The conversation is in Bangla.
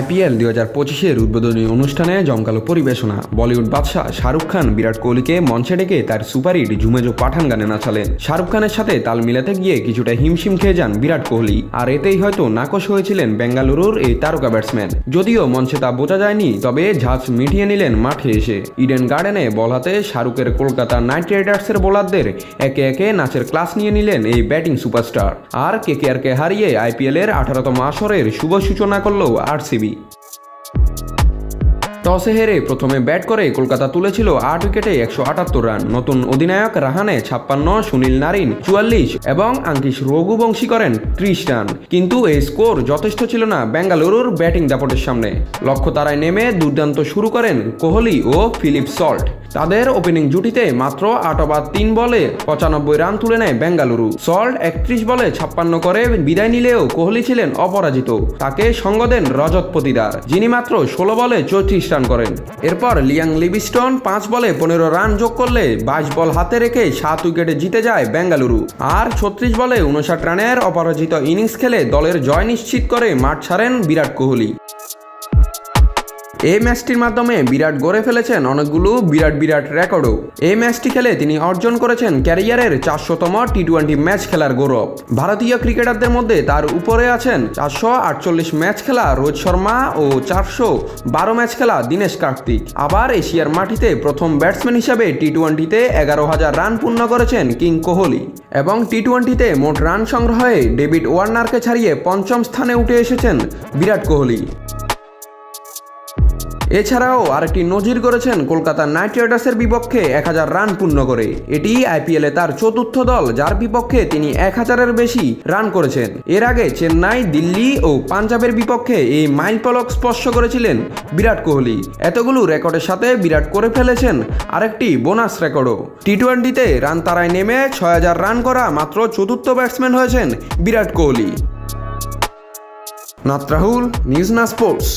IPL 2025-এর উদ্বোধনী অনুষ্ঠানে জমকালো পরিবেশনা। বলিউড বাদশাহ শাহরুখ খান বিরাট কোহলিকে মঞ্চে ডেকে তার সুপারহিট ঝুমেজো পাঠান গানে নাচালেন। শাহরুখ খানের সাথে তাল মিলাতে গিয়ে কিছুটা হিমশিম খেয়ে যান বিরাট কোহলি, আর এতেই হয়তো নাকশ হয়েছিলেন বেঙ্গালুরুর এই তারকা ব্যাটসম্যান। যদিও মঞ্চে তা বোঝা যায়নি, তবে ঝাঁজ মিটিয়ে নিলেন মাঠে এসে। ইডেন গার্ডেনে বল হাতে শাহরুখের কলকাতা নাইট রাইডার্সের বোলারদের একে একে নাচের ক্লাস নিয়ে নিলেন এই ব্যাটিং সুপারস্টার। আর KKRকে হারিয়ে IPL-এর 18তম আসরের শুভ সূচনা করল RCB। টসে হেরে প্রথমে ব্যাট করে কলকাতা তুলেছিল 8 উইকেটে 178 রান। নতুন অধিনায়ক রাহানে 56, সুনীল নারিন 44 এবং আঙ্কিশ রঘুবংশী করেন 30 রান। কিন্তু এই স্কোর যথেষ্ট ছিল না বেঙ্গালুরুর ব্যাটিং দাপটের সামনে। লক্ষ্য তারায় নেমে দুর্দান্ত শুরু করেন কোহলি ও ফিলিপ সল্ট। তাদের ওপেনিং জুটিতে মাত্র 8 ওভার 3 বলে 95 রান তুলে নেয় বেঙ্গালুরু। সল্ট 31 বলে 56 করে বিদায় নিলেও কোহলি ছিলেন অপরাজিত। তাকে সঙ্গ দেন রজত পতিদার, যিনি মাত্র 16 বলে 34 রান করেন। এরপর লিয়াং লিভিস্টন 5 বলে 15 রান যোগ করলে 22 বল হাতে রেখে 7 উইকেটে জিতে যায় বেঙ্গালুরু। আর 36 বলে 59 রানের অপরাজিত ইনিংস খেলে দলের জয় নিশ্চিত করে মাঠ ছাড়েন বিরাট কোহলি। এই ম্যাচটির মাধ্যমে বিরাট গড়ে ফেলেছেন অনেকগুলো বিরাট রেকর্ডও। এই ম্যাচটি খেলে তিনি অর্জন করেছেন ক্যারিয়ারের 400তম টি20 ম্যাচ খেলার গৌরব। ভারতীয় ক্রিকেটারদের মধ্যে তার উপরে আছেন 448 ম্যাচ খেলা রোহিত শর্মা ও 412 ম্যাচ খেলা দীনেশ কার্তিক। আবার এশিয়ার মাটিতে প্রথম ব্যাটসম্যান হিসেবে টি20তে 11,000 রান পূর্ণ করেছেন কিং কোহলি। এবং টি20তে মোট রান সংগ্রহে ডেভিড ওয়ার্নারকে ছাড়িয়ে 5ম স্থানে উঠে এসেছেন বিরাট কোহলি। এছাড়াও আরেকটি নজির করেছেন কলকাতা নাইট রাইডার্সের বিপক্ষে 1000 রান পূর্ণ করে। এটি IPL-এ তার চতুর্থ দল, যার বিপক্ষে তিনি 1000-এর বেশি রান করেছেন। এর আগে চেন্নাই, দিল্লি ও পাঞ্জাবের বিপক্ষে এই মাইলফলক স্পর্শ করেছিলেন বিরাট কোহলি। এতগুলো রেকর্ডের সাথে বিরাট করে ফেলেছেন আরেকটি বোনাস রেকর্ডও। টি20তে রান তারায় নেমে 6000 রান করা মাত্র চতুর্থ ব্যাটসম্যান হয়েছেন বিরাট কোহলি। নাথ রাহুল, নিউজ না স্পোর্টস।